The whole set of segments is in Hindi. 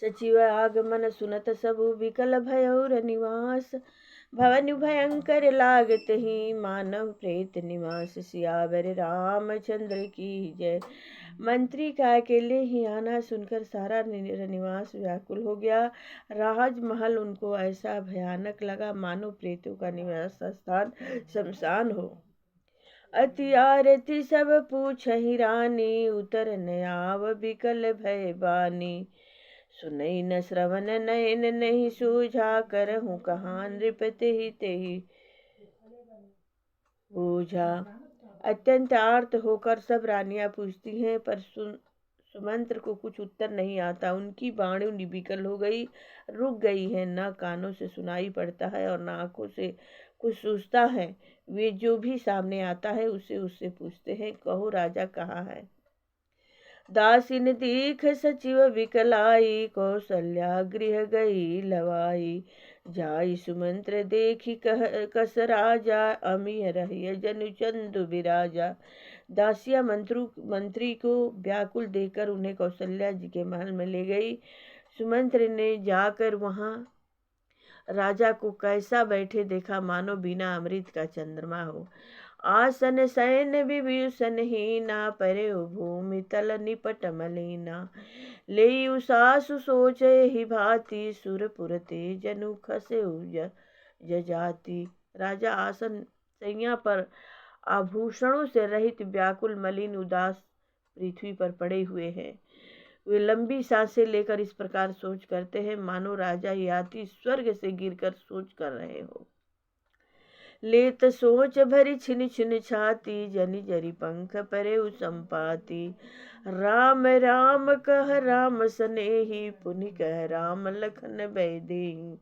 सचिव आगमन सुनत सबु विकल भयौर निवास। भवन भयंकर लागत ही मानव प्रेत निवास। सियावर रामचंद्र की जय। मंत्री का अकेले ही आना सुनकर सारा निवास व्याकुल हो गया। राजमहल उनको ऐसा भयानक लगा मानो प्रेतों का निवास स्थान शमशान हो। अति आरती सब पूछहि रानी, उतर न आव विकल भय बानी। सुनई न श्रवण नयन नहीं सूझा, करहूँ कहाँ नृपति ही तेहि बूझा। अत्यंत आर्त होकर सब रानियां पूछती हैं, पर सुमंत्र को कुछ उत्तर नहीं आता। उनकी वाणी विकल हो गई, रुक गई है। न कानों से सुनाई पड़ता है और न आंखों से कुछ सूझता है। वे जो भी सामने आता है उससे पूछते हैं, कहो राजा कहाँ है। दासिन दीख सचिव विकलाई, कौशल्या गृह गई लवाई। जाई सुमंत्र देखी कस राजा, अमीय रहिय जनु चंदु विराजा। दासिया मंत्री को व्याकुल देखकर उन्हें कौशल्या जी के महल में ले गई। सुमंत्र ने जाकर वहां राजा को कैसा बैठे देखा, मानो बिना अमृत का चंद्रमा हो। आसन शयन विभूषण हीना, परे भूमि तल निपट मलिना। लेयु सासु सोचे ही भांति, सुरपुर ते जनु खसे जजाति। राजा आसन सैया पर आभूषणों से रहित व्याकुल मलिन उदास पृथ्वी पर पड़े हुए हैं। वे लंबी सांसें लेकर इस प्रकार सोच करते हैं, मानो राजा याति स्वर्ग से गिरकर सोच कर रहे हो। लेत सोच भरी छिन छिन छाती, जनि जरी पंख परे संपाती। राम राम कह राम सनेही, पुनि कह राम लखन भय देहि।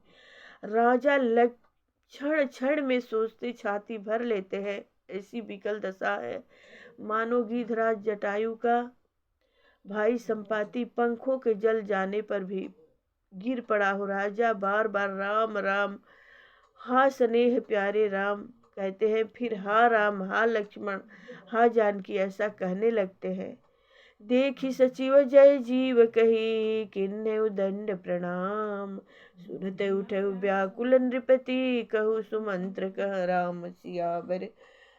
राजा क्षण क्षण में सोचते छाती भर लेते हैं। ऐसी विकल दशा है मानो गिधराज जटायु का भाई संपाति पंखों के जल जाने पर भी गिर पड़ा हो। राजा बार बार राम राम, हा स्नेह प्यारे राम कहते हैं, फिर हा राम, हा लक्ष्मण, हा जानकी ऐसा कहने लगते हैं। देखी सचिव जय जीव कही, किन्हु दंड प्रणाम। सुनते उठे व्याकुल नृपति, कहु सुमंत्र कह राम सियावर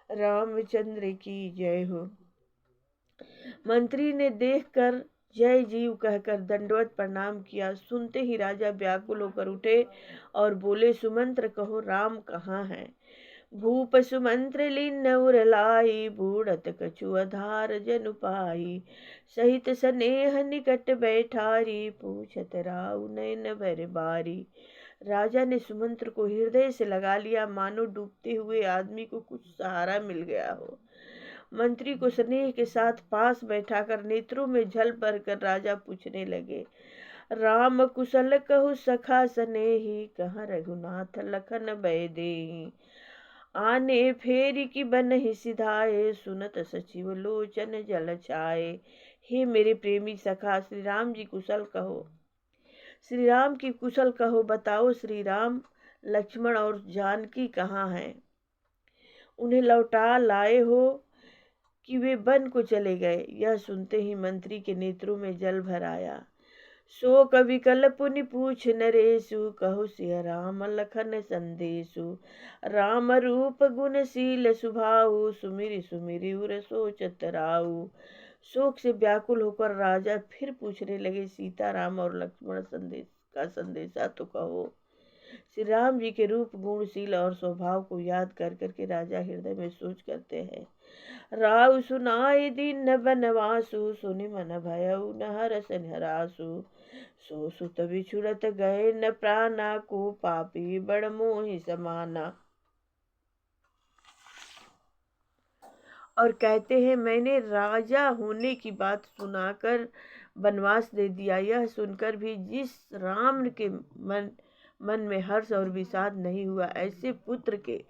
रामचंद्र की जय हो। मंत्री ने देखकर जय जीव कहकर दंडवत प्रणाम किया। सुनते ही राजा व्याकुल होकर उठे और बोले, सुमंत्र कहो राम कहाँ है। भूप सुमंत्र लीन उरलाई, बूढ़त कछु आधार जनु पाई। सहित स्नेह निकट बैठारी, पूछत राउ नयन भर बारी। राजा ने सुमंत्र को हृदय से लगा लिया, मानो डूबते हुए आदमी को कुछ सहारा मिल गया हो। मंत्री को स्नेह के साथ पास बैठाकर नेत्रों में झल भरकर राजा पूछने लगे, राम कुशल कहु सखा स्नेही, कहाँ रघुनाथ लखन भय देहि। आने फेरी की बनहि सिधाए, सुनत सचिव लोचन जल छाए। हे मेरे प्रेमी सखा श्री राम जी कुशल कहो, श्री राम की कुशल कहो, बताओ श्री राम लक्ष्मण और जानकी कहाँ हैं। उन्हें लौटा लाए हो कि वे वन को चले गए। यह सुनते ही मंत्री के नेत्रों में जल भर आया। सो कवि कल पुनि पूछ नरेशु, कहो सिय राम लखन संदेशु। राम रूप गुणशील स्वभाव, सुमिरि सुमिरि उर सोचत राउ। शोक से व्याकुल होकर राजा फिर पूछने लगे, सीता राम और लक्ष्मण का संदेशा तो कहो। श्री राम जी के रूप गुणशील और स्वभाव को याद कर करके राजा हृदय में सोच करते हैं। राउ सुनाई दीन बनवासु, सुनि मन भयउ न हरस हरासु। सो सुत बिछुड़त गए न प्राणा को, पापी बड़ मोहि समाना। और कहते हैं, मैंने राजा होने की बात सुनाकर वनवास दे दिया। यह सुनकर भी जिस राम के मन में हर्ष और विषाद नहीं हुआ, ऐसे पुत्र के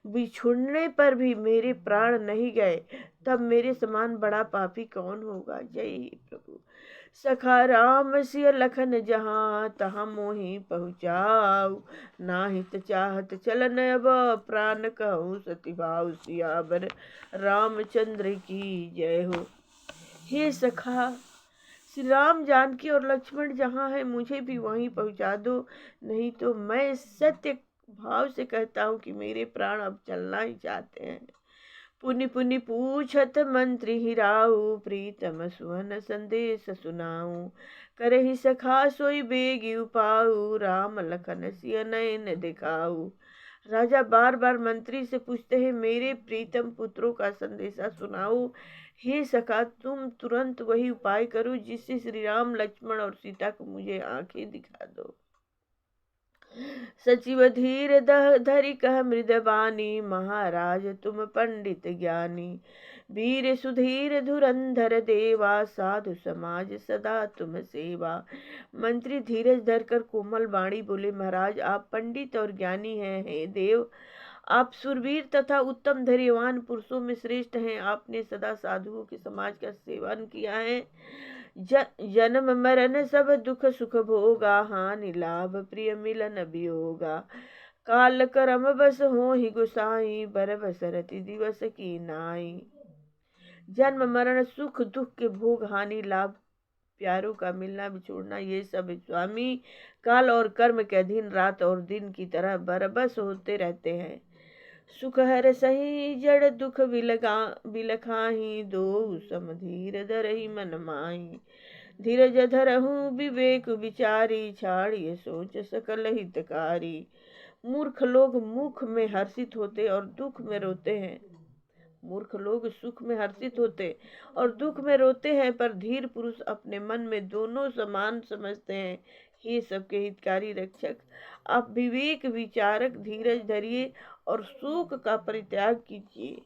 बिछुड़ने पर भी मेरे प्राण नहीं गए, तब मेरे समान बड़ा पापी कौन होगा। जय प्रभु। सखा राम सिय लखन जहाँ, तहाँ मोहि पहुँचाऊ। नाहित चाहत चलन अब, प्राण कहूँ सती भाव। सियावर रामचंद्र की जय हो। हे सखा श्री राम, जानकी और लक्ष्मण जहाँ है मुझे भी वहीं पहुँचा दो, नहीं तो मैं सत्य भाव से कहता हूँ कि मेरे प्राण अब चलना ही चाहते हैं। पुनि पुनि पूछत मंत्री हिराऊ, प्रीतम सुवन संदेश सुनाऊ। करहि सखा सोई बेगी उपाऊ, राम लखन सिय नयन दिखाऊ। राजा बार बार मंत्री से पूछते हैं, मेरे प्रीतम पुत्रों का संदेशा सुनाओ। हे सखा, तुम तुरंत वही उपाय करो जिससे श्री राम, लक्ष्मण और सीता को मुझे आंखें दिखा दो। सचिव धीर धरि कह मृदबानी, महाराज तुम पंडित ज्ञानी। वीर सुधीर धुरंधर देवा, साधु समाज सदा तुम सेवा। मंत्री धीरज धरकर कोमल वाणी बोले, महाराज आप पंडित और ज्ञानी हैं। हे देव, आप सुरवीर तथा उत्तम धैर्यवान पुरुषों में श्रेष्ठ हैं। आपने सदा साधुओं के समाज का सेवन किया है। जन्म मरण सब दुख सुख भोगा, हानि लाभ प्रिय मिलन वियोगा। काल करम बस हो ही गुसाई, बर बसरति दिवस की नाई। जन्म मरण सुख दुख के भोग, हानि लाभ प्यारों का मिलना बिछोड़ना, ये सब स्वामी काल और कर्म के अधीन रात और दिन की तरह बरबस होते रहते हैं। सुख हर सही जड़ दुख बिलखाही, दो समधीर धरहि मन माही। धीरज धरहु विवेक विचारी, छाड़िए सोच सकल हितकारी। मूर्ख लोग मुख में हर्षित होते और दुख में रोते हैं। मूर्ख लोग सुख में हर्षित होते और दुख में रोते हैं, पर धीर पुरुष अपने मन में दोनों समान समझते हैं। हे सबके हितकारी रक्षक, आप विवेक विचारक धीरज धरिए और शोक का परित्याग कीजिए।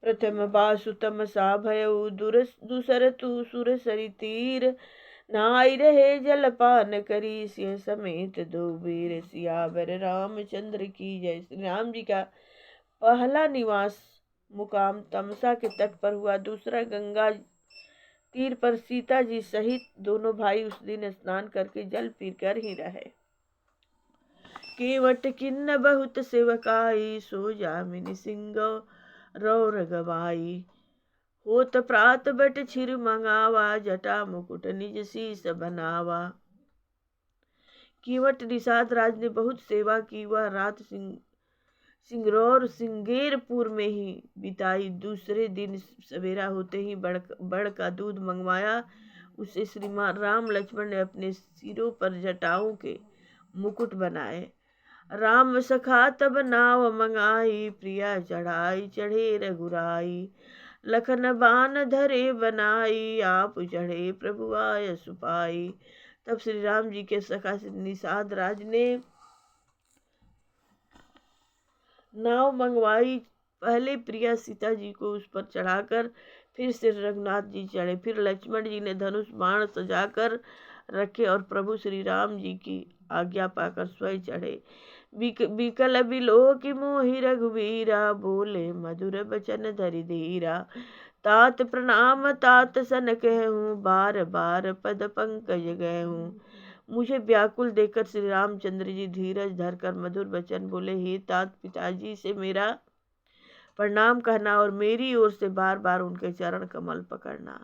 प्रथम बासु तमसा भयउ, दूसर तू सुर सरि तीर। नाई रहे जलपान करी, सिंह समेत दो वीर। सियावर रामचंद्र की जय। श्री राम जी का पहला निवास मुकाम तमसा के तट पर हुआ, दूसरा गंगा तीर पर। सीता जी सहित दोनों भाई उस दिन स्नान करके जल पीकर ही रहे। केवट किन्न बहुत सेवकाई, सो जामिनी सिंह रौर गवाई। होत प्रात बट छिर मंगावा, जटा मुकुट निज शीस बनावा। केवट निषाद राज ने बहुत सेवा की। वह रात सिंगरौर सिंगेरपुर में ही बिताई। दूसरे दिन सवेरा होते ही बड़ का दूध मंगवाया। उसे श्रीमान राम लक्ष्मण ने अपने सिरों पर जटाओं के मुकुट बनाए। राम सखा तब नाव मंगाई, प्रिया चढ़ाई चढ़े रघुराई। लखन बान धरे बनाई, आप चढ़े प्रभु आय सुपाई। तब श्री राम जी के सखा निषाद राज ने नाव मंगवाई। पहले प्रिया सीता जी को उस पर चढ़ाकर फिर श्री रघुनाथ जी चढ़े। फिर लक्ष्मण जी ने धनुष बाण सजाकर रखे और प्रभु श्री राम जी की आज्ञा पाकर स्वयं चढ़े। बिकल बिलो की मोहि रघुवीरा, बोले मधुर बचन धरि धीरा। तात प्रणाम तात सन कहूँ, बार बार पद पंकज गहूँ। मुझे व्याकुल देखकर श्री रामचंद्र जी धीरज धरकर मधुर वचन बोले, हे तात, पिताजी से मेरा प्रणाम कहना और मेरी ओर से बार बार उनके चरण कमल पकड़ना।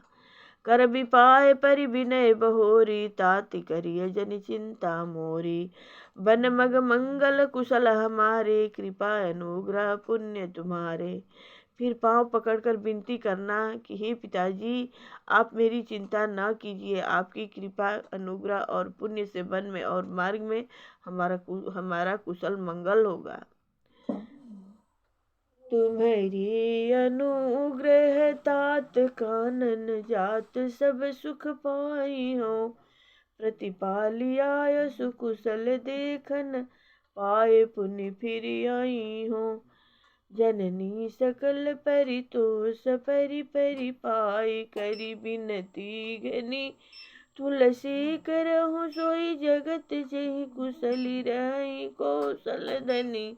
कर विपाय परि विनय बहोरी, ताति करिय जनि चिंता मोरी। बन मग मंगल कुशल हमारे, कृपा अनुग्रह पुण्य तुम्हारे। फिर पांव पकड़कर विनती करना कि हे पिताजी, आप मेरी चिंता न कीजिए। आपकी कृपा अनुग्रह और पुण्य से वन में और मार्ग में हमारा कुशल मंगल होगा। तुम्हारी अनुग्रह तात कानन जात, सब सुख पाई हो। प्रतिपालिया सुकुशल देखन, पाए पुण्य फिर आई हो। जननी सकल परितोष परि परि पाई, करी बिनती घनी तुलसी करहु सोई जगत जहि। कुशली रही कौशल धनी।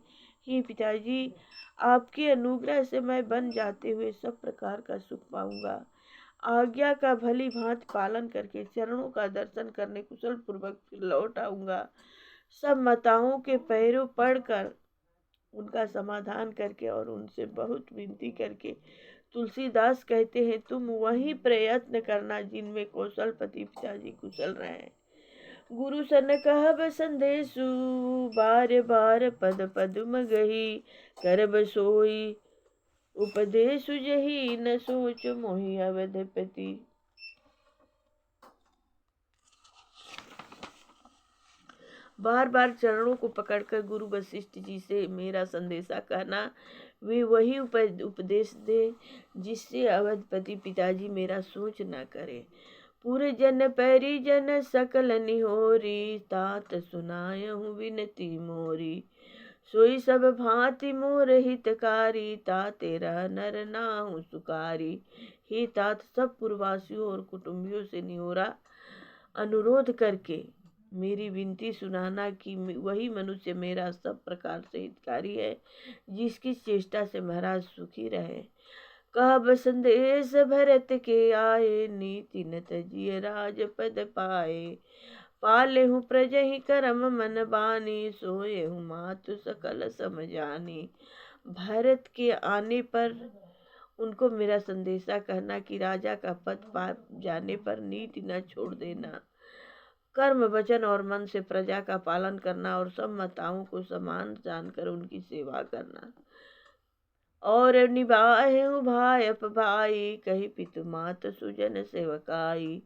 हे पिताजी, आपके अनुग्रह से मैं बन जाते हुए सब प्रकार का सुख पाऊंगा। आज्ञा का भली भांति पालन करके चरणों का दर्शन करने कुशल पूर्वक फिर लौट आऊंगा। सब माताओं के पैरों पड़कर उनका समाधान करके और उनसे बहुत विनती करके तुलसीदास कहते हैं, तुम वही प्रयत्न करना जिनमें कौशलपति पिताजी कुशल रहे। गुरु सन कहब संदेशु, बार बार पद पद्म गही, करब सोई उपदेशु जही, न सोच मोहि अवधपति। बार बार चरणों को पकड़कर गुरु वशिष्ठ जी से मेरा संदेशा कहना, वे वही उपदेश दे जिससे अवधपति पिताजी मेरा सोच न करे। पूरे जन पैरी जन सकल निहोरी, तात सुनायहु विनती मोरी, सोई सब भांति मोर हितकारी, ताते रह नर नाहु सुकारी। हे तात, सब पूर्ववासियों और कुटुंबियों से निहोरा अनुरोध करके मेरी विनती सुनाना कि वही मनुष्य मेरा सब प्रकार से हितकारी है, जिसकी चेष्टा से महाराज सुखी रहे। कहब संदेश भरत के आए, नीति न तजिय राजपद पाए, पाले हूँ प्रजहि करम मन बानी, सोए हूँ मातु सकल समझानी। भरत के आने पर उनको मेरा संदेशा कहना कि राजा का पद पा जाने पर नीति न छोड़ देना, कर्म वचन और मन से प्रजा का पालन करना और सब माताओं को समान जानकर उनकी सेवा करना। और निभाए हूँ भाई अप भाई, कही पितु मात सुजन सेवकाई,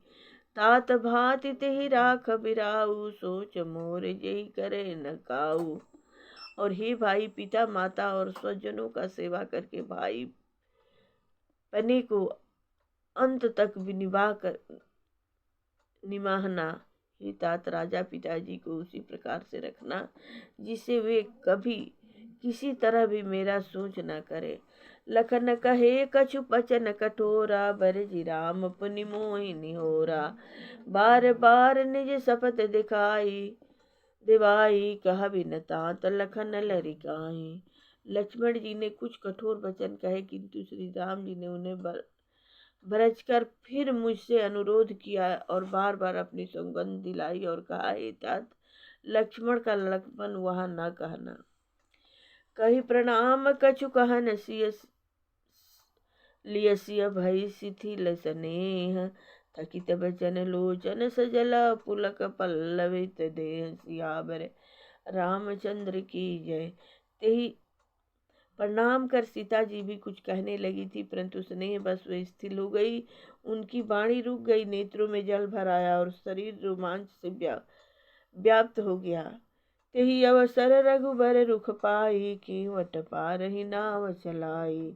तात भांति तेहि राख बिराऊ, सोच मोर जही करे न काऊ। और हे भाई, पिता माता और स्वजनों का सेवा करके भाई पने को अंत तक निभाना। हे तात, राजा पिताजी को उसी प्रकार से रखना जिससे वे कभी किसी तरह भी मेरा सोच न करे। लखन कहे कछु बचन कठोरा, बरजी राम पुनि मोहि निहोरा, बार बार निज शपथ दिवाई, कह बिन तात लखन लरिकाई। लक्ष्मण जी ने कुछ कठोर वचन कहे, किंतु श्री राम जी ने उन्हें बरज कर फिर मुझसे अनुरोध किया और बार बार अपनी सौगंध दिलाई और कहा, हे तात, लक्ष्मण का लड़कपन वहाँ न कहना। कही प्रणाम कछु कहन लियसिय, भई शिथिल स्नेह, थकित बचन लोचन सजला, पुलक पल्लवित देह, सियावर रामचंद्र की जय। तेही प्रणाम कर सीता जी भी कुछ कहने लगी थी, परंतु स्नेह बस वे स्थिर हो गई। उनकी वाणी रुक गई, नेत्रों में जल भर आया और शरीर रोमांच से व्याप्त हो गया। तेही अवसर रघुबर रुख पाई, कीवट पारहि नाव चलाई,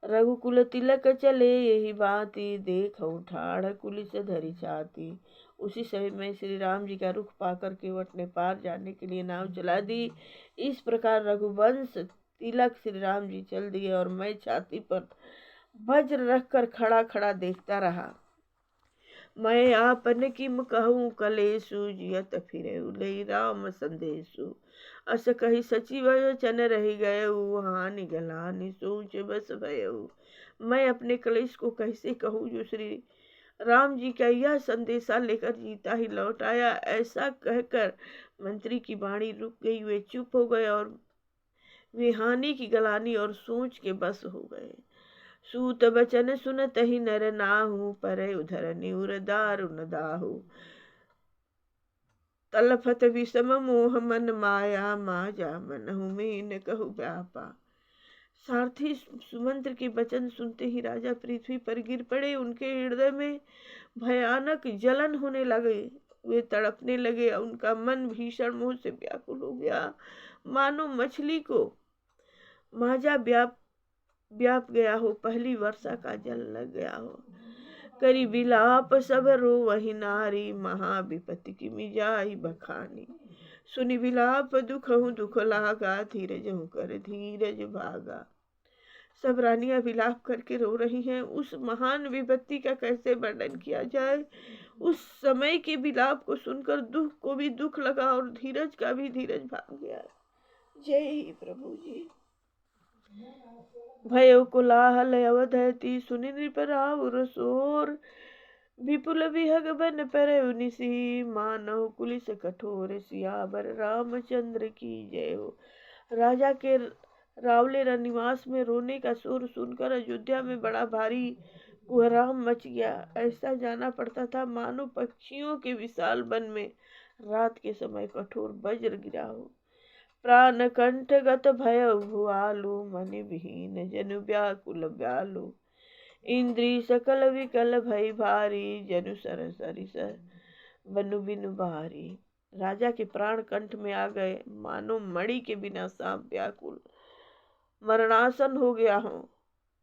रघुकुल तिलक चले यही बाती, देखौ ठाढ़ कुलिस धरि छाती। उसी समय में श्री राम जी का रुख पाकर केवट ने पार जाने के लिए नाव चला दी। इस प्रकार रघुवंश तिलक श्री राम जी चल दिए और मैं छाती पर वज्र रखकर खड़ा खड़ा देखता रहा। मैं आपन किम कहूँ कलेसु, जियत फिरे उलई राम संदेशु, अस कही सचिव वचन रही गए, हानि गलानि सोच बस भयऊ। मैं अपने कलेश को कैसे कहूँ जो श्री राम जी का यह संदेशा लेकर जीता ही लौट आया। ऐसा कहकर मंत्री की वाणी रुक गई, वे चुप हो गए और वे हानि की गलानी और सोच के बस हो गए। सूत बचन सुनत ही नर नाहु, परे उधर न्यूर दारुन दाहु, तलफत विषम मोह मन माया, माजा मनहु मीन कहु व्यापा। सारथी सुमंत्र के वचन सुनते ही राजा पृथ्वी पर गिर पड़े। उनके हृदय में भयानक जलन होने लगे, वे तड़पने लगे। उनका मन भीषण मोह से व्याकुल हो गया, मानो मछली को माजा व्याप गया हो, पहली वर्षा का जल लग गया हो। करी विलाप सब रो वही नारी, महाविपत्ति की मिजाई बखानी, सुनि विलाप दुख हूँ दुख लागा, धीरज हूँ कर धीरज भागा। सब रानियां विलाप करके रो रही हैं। उस महान विपत्ति का कैसे वर्णन किया जाए। उस समय के विलाप को सुनकर दुख को भी दुख लगा और धीरज का भी धीरज भाग गया। जय ही प्रभु जी। भयो कोलाहल अवधति, सुनि नृप राउर शोर, विपुल विहग बन पर निसी, मानव कुलिस कठोर, सियावर रामचंद्र की जय हो। राजा के रावले रनिवास में रोने का शोर सुनकर अयोध्या में बड़ा भारी कोहराम मच गया। ऐसा जाना पड़ता था मानो पक्षियों के विशाल वन में रात के समय कठोर वज्र गिरा हो। प्राण कंठगत भय भुआलु, मन विहीन जनु व्याकुल व्यालु। इंद्री सकल विकल भई भारी, जनु सर सरिस बनु बिनु भारी। राजा के प्राण कंठ में आ गए, मानो मणि के बिना सांप व्याकुल मरणासन हो गया हो।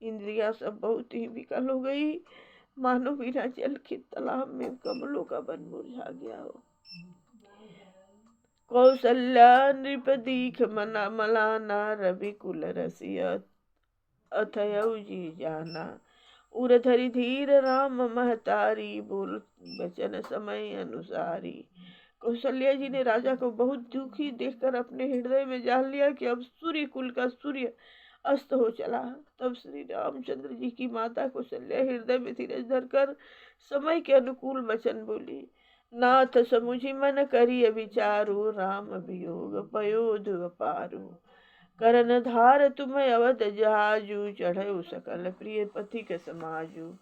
इंद्रियां सब बहुत ही विकल हो गई, मानो बिना जल के तालाब में कमलों का वन मुरझा गया हो। कौशल्या नृप दीख मना मलाना, रवि कुल रसिया अथयउ जी जाना। उर धरि धीर राम महतारी, बोल वचन समय अनुसारी। कौशल्या जी ने राजा को बहुत दुखी देखकर अपने हृदय में जान लिया कि अब सूर्य कुल का सूर्य अस्त हो चला। तब श्री रामचंद्र जी की माता कौशल्या हृदय में धीरज धरकर समय के अनुकूल वचन बोली। नाथ समुझि मन करिय विचारु, राम वियोग पयोध अपारु। करन धार तुम अवध जहाजु, चढ़ऊ सकल प्रिय पथिक समाजु।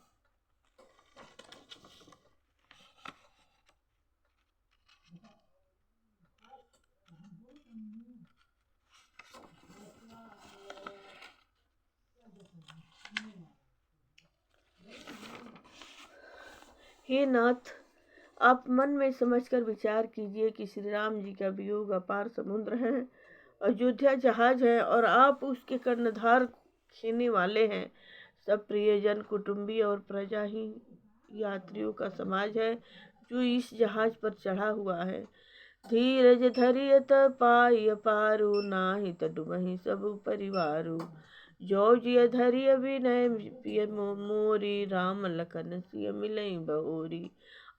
हे नाथ, आप मन में समझकर विचार कीजिए कि श्री राम जी का वियोग अपार समुद्र है, अयोध्या जहाज है और आप उसके कर्णधार खेने वाले हैं। सब प्रियजन, कुटुंबी और प्रजा ही यात्रियों का समाज है जो इस जहाज पर चढ़ा हुआ है। धीरज धरियत पाई पारू, नाहित डुमहि सब परिवारू। जो जिय धरिय विनय पिय मोरी, राम लखन सिय मिलई बहोरी।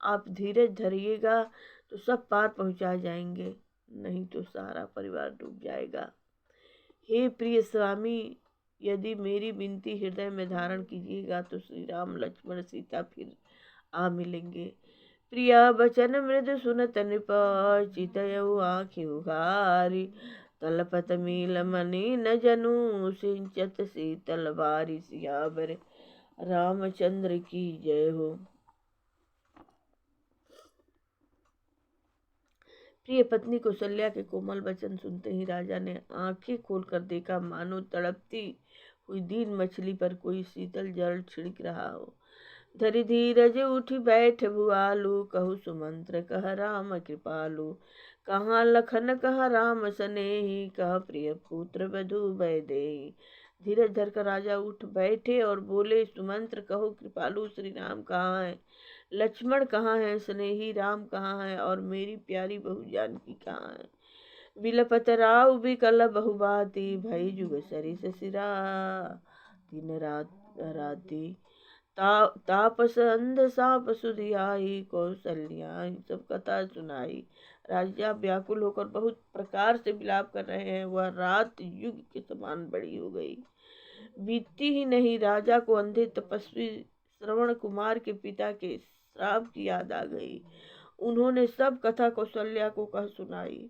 आप धीरज धरिएगा तो सब पार पहुंचा जाएंगे, नहीं तो सारा परिवार डूब जाएगा। हे प्रिय स्वामी, यदि मेरी विनती हृदय में धारण कीजिएगा तो श्री राम लक्ष्मण सीता फिर आ मिलेंगे। प्रिया बचन मृदु सुनत नृप, चितयउ आँखि उघारी। तलपत मील मणि न जनु, सिंचत शीतल बारी। सियावर रामचंद्र की जय हो। प्रिय पत्नी कौशल्या के कोमल वचन सुनते ही राजा ने आंखें खोलकर देखा, मानो तड़पती हुई दीन मछली पर कोई शीतल जल छिड़क रहा हो। धरि धीरज उठी बैठ भुआलु, कहु सुमंत्र कह राम कृपालु। कहाँ लखन कह राम सनेही, कह प्रिय पुत्र वधु वैदेही। धीरज धरकर राजा उठ बैठे और बोले, सुमंत्र कहो कृपालु श्री राम कहाँ है, लक्ष्मण कहाँ है, स्नेही राम कहाँ है और मेरी प्यारी बहू जानकी कहाँ है। बिलपत राव बिकल बहुबाती, भई जुग सरिस सिरा दिन रात राती। तापस अंध साप सुधियाई, कौशल्या सब कथा सुनाई। राजा व्याकुल होकर बहुत प्रकार से विलाप कर रहे हैं। वह रात युग के समान बड़ी हो गई। बीतती ही नहीं, राजा को अंधे तपस्वी श्रवण कुमार के पिता के श्राप की याद आ गई। उन्होंने सब कथा कौशल्या को कह सुनाई।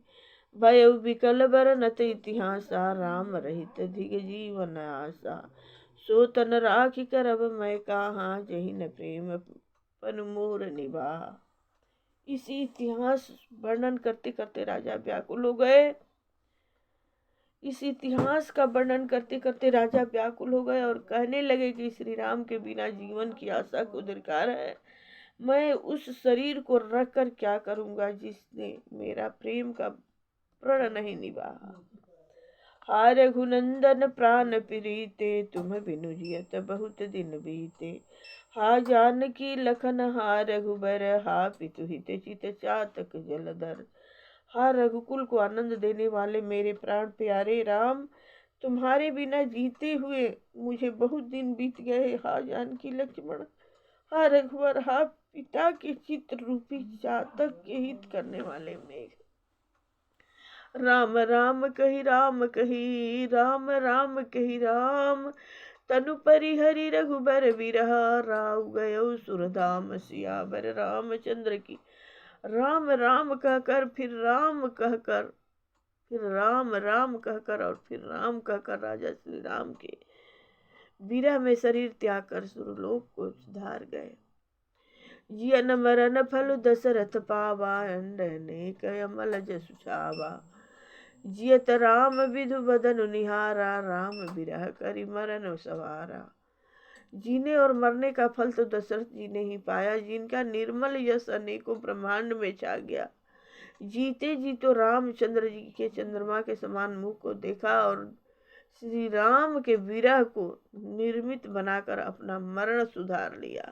भय विकल बरनत इतिहासा, राम रहित धिग जीवन आशा। सो तन राखी करब मैं कहाँ, जही न प्रेम पन मोर निभा। इसी इतिहास वर्णन करते करते राजा व्याकुल हो गए। इस इतिहास का वर्णन करते करते राजा व्याकुल हो गए और कहने लगे कि श्री राम के बिना जीवन की आशा को दरकार है। मैं उस शरीर को रख कर क्या करूंगा जिसने मेरा प्रेम का प्रण नहीं निभाया। हा रघुनंदन प्राण प्रीते, तुम बिनु जियत बहुत दिन बीते। हा जानकी लखन हा रघुबर, हा पितु हित चित चातक जलधर। हा रघुकुल को आनंद देने वाले मेरे प्राण प्यारे राम, तुम्हारे बिना जीते हुए मुझे बहुत दिन बीत गए। हा जानकी लक्ष्मण, हा रघुवर, हा पिता के चित्र रूपी चातक के हित करने वाले मेघ। राम राम कही राम कही, राम राम कही राम। तनु परिहरि रघुबर विरह, राव गयो सुरधाम। सियावर रामचंद्र की। राम राम कहकर फिर राम कहकर फिर राम राम कहकर और फिर राम कहकर राजा श्री राम के विरह में शरीर त्याग कर सुरलोक को सिधार गए। जियन मरन फल दशरथ पावा, अनेक अमल जसु छावा। जियत राम विधु बदन निहारा, राम विरह करि मरन सवारा। जीने और मरने का फल तो दशरथ जी ने ही पाया, जिनका निर्मल यश अनेकों ब्रह्मांड में छा गया। जीते जी तो रामचंद्र जी के चंद्रमा के समान मुख को देखा और श्री राम के विरह को निर्मित बनाकर अपना मरण सुधार लिया।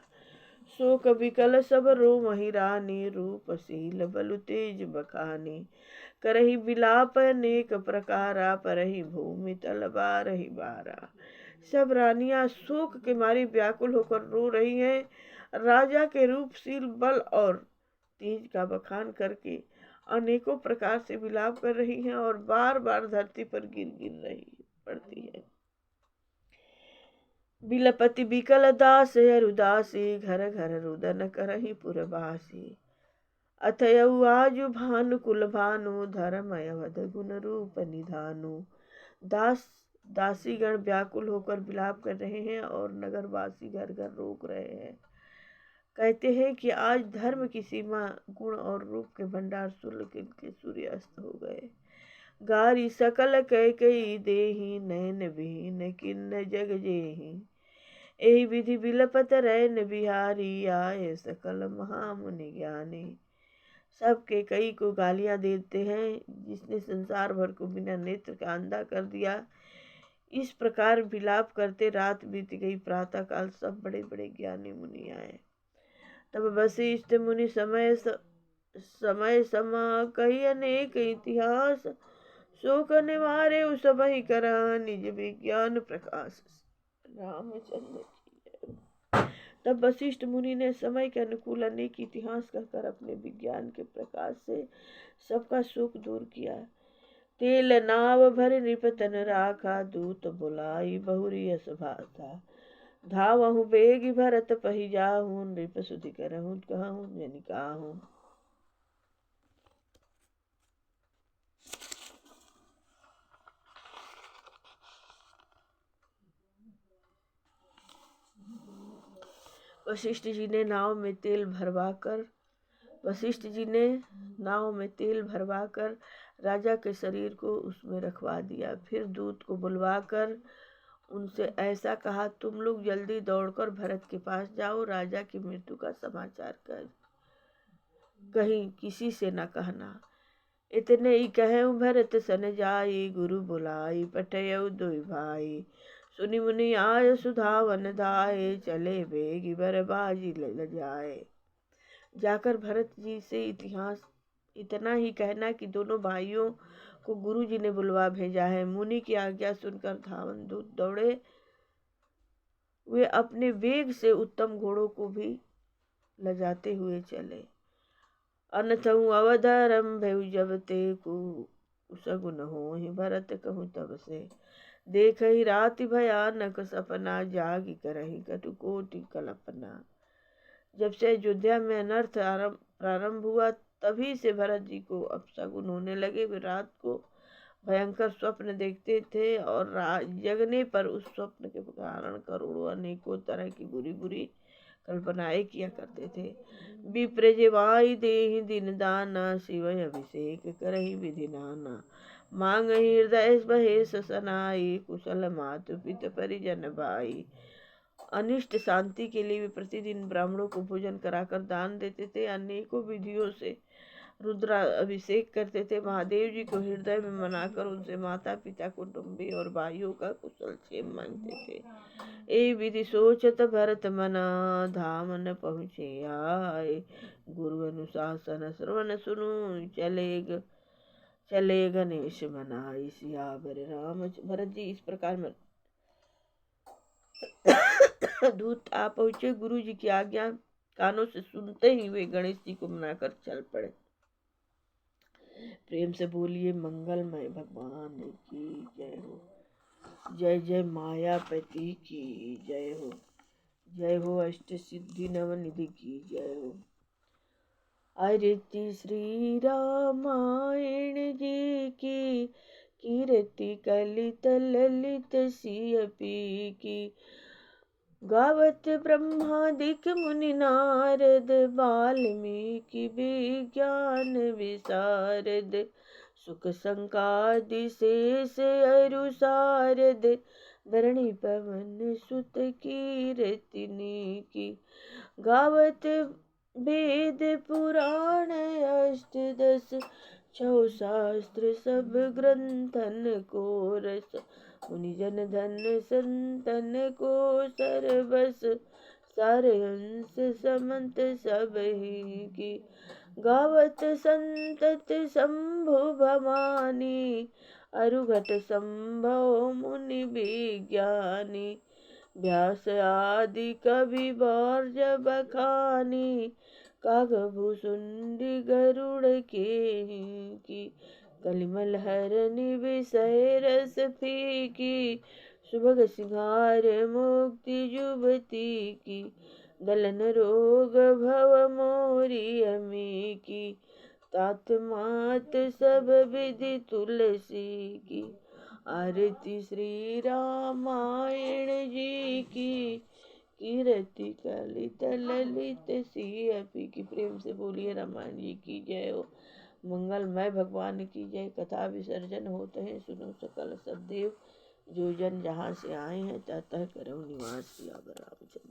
शोक विकल सब रो महिरानी, रूपशील बलु तेज बखानी। करही विलाप अनेक प्रकारा, परही भूमि तल बारही बारा। सब रानियां शोक के मारे व्याकुल होकर रो रही हैं। राजा के रूपशील बल और तेज का बखान करके अनेकों प्रकार से विलाप कर रही हैं और बार बार धरती पर गिर गिर रही पड़ती है। बिलपति बिकल दास अरुदासी, घर घर रुदन करही पुरवासी। अथयउ आजु भानु कुल भानु, धर्म अवध गुण रूप निधानु। दास दासीगण व्याकुल होकर विलाप कर रहे हैं और नगरवासी घर घर रोक रहे हैं। कहते हैं कि आज धर्म की सीमा, गुण और रूप के भंडार के सूर्य अस्त हो गए। गारी सकल कई देही, नैन विहीन किन्न जग जेही। एहि विधि बिलपत रैन बिहारी, आए सकल महामुनि ज्ञानी। सबके कई को गालियां देते हैं, जिसने संसार भर को बिना नेत्र का अंधा कर दिया। इस प्रकार विलाप करते रात बीत गई। प्रातः काल सब बड़े बड़े ज्ञानी मुनि आए। तब वशिष्ठ मुनि समय समा कही अनेक इतिहास, शोक निवारे उस सबहि करह निज विज्ञान प्रकाश। रामचंद्र की। तब वशिष्ठ मुनि ने समय के अनुकूल अनेक इतिहास कहकर अपने विज्ञान के प्रकाश से सबका शोक दूर किया। तेल नाव भर नृपतन राखा, दूत बुलाई बहुरी यश भाषा। धावहु बेग भरत पहि जाहु, नृप सुधि करहु कहूँ जनिकाहू। वशिष्ठ जी ने नाव में तेल भरवाकर राजा के शरीर को उसमें रखवा दिया। फिर दूत को बुलवाकर उनसे ऐसा कहा, तुम लोग जल्दी दौड़कर भरत के पास जाओ, राजा की मृत्यु का समाचार कहीं किसी से न कहना। इतने ही कहूँ भरत सन जाई, गुरु बुलाई पठयउ दुई भाई। सुनि मुनि आय सुधावन धाये, चले बेगी बरबाजी ल जाए। जाकर भरत जी से इतना ही कहना कि दोनों भाइयों को गुरु जी ने बुलवा भेजा है। मुनि की आज्ञा सुनकर धावन दूत दौड़े। वे अपने वेग से उत्तम घोड़ों को भी लजाते हुए चले। अनथऊ अवधरम भयउ जब ते को, सगुन होहि भरत कहूँ तब से। देख ही राति भयानक सपना, जागी करही कटु कोटि कल्पना। जब से अयोध्या में अनर्थ प्रारंभ हुआ, तभी से भरत जी को अपशगुन होने लगे। वे रात को भयंकर स्वप्न देखते थे और जगने पर उस स्वप्न के कारण करोड़ों अनेकों तरह की बुरी बुरी कल्पनाएं किया करते थे। विप्र जेवाई देहि दिन दाना, शिव अभिषेक करहि विधि नाना। मांग हृदय महेश सनाई, कुशल मातु पित परिजन भाई। अनिष्ट शांति के लिए वे प्रतिदिन ब्राह्मणों को भोजन कराकर दान देते थे। अनेकों विधियों से रुद्रा अभिषेक करते थे। महादेव जी को हृदय में मनाकर उनसे माता पिता कुटुंबी और भाइयों का कुशल क्षेम मांगते थे। ए विधि सोचत भरत मना, धाम न पहुँचे आए। गुरु अनुशासन श्रवण सुनु, चले गणेश मनाई। सियावर राम। भरत जी इस प्रकार में दूत आ पहुँचे। गुरु जी की आज्ञा कानों से सुनते ही वे गणेश जी को मनाकर चल पड़े। प्रेम से बोलिए मंगलमय भगवान की जय हो। जय जय मायापति की जय हो। जय हो अष्ट सिद्धि नवनिधि की जय हो। आरती श्री रामायण जी की, कीर्ति कलित ललित सियपी की। गावत ब्रह्मादिक मुनि नारद, वाल्मीकि विज्ञान विशारद। सुख संकादि शेष अरु सारद, धरणी पवन सुत कीरतिनी की। गावत वेद पुराण अष्टदश, छौ शास्त्र सब ग्रंथन को रस। मुनि जन धन संतन को सरबस, सारे हंस समंत सब ही की। गावत संतत शंभु भवानी, अरुघट संभव मुनि विज्ञानी। व्यास आदि कवि वर्ज बखानी, कागभूषुंडी गरुड़ के की। कलिमल हरनि विषय रस फीकी, सुभग सिंगार मुक्ति युवती की। दलन रोग भव मोरी अमी की, तात मात सब विधि तुलसी की। आरती श्री रामायण जी की, कीर्ति कलित ललित सियपी की। प्रेम से बोलिए रामायण जी की जय हो। मंगलमय भगवान की जय। कथा विसर्जन होते हैं, सुनो सकल सदेव। जो जन जहाँ से आए हैं तह तह करो निवास किया रामचंद्र।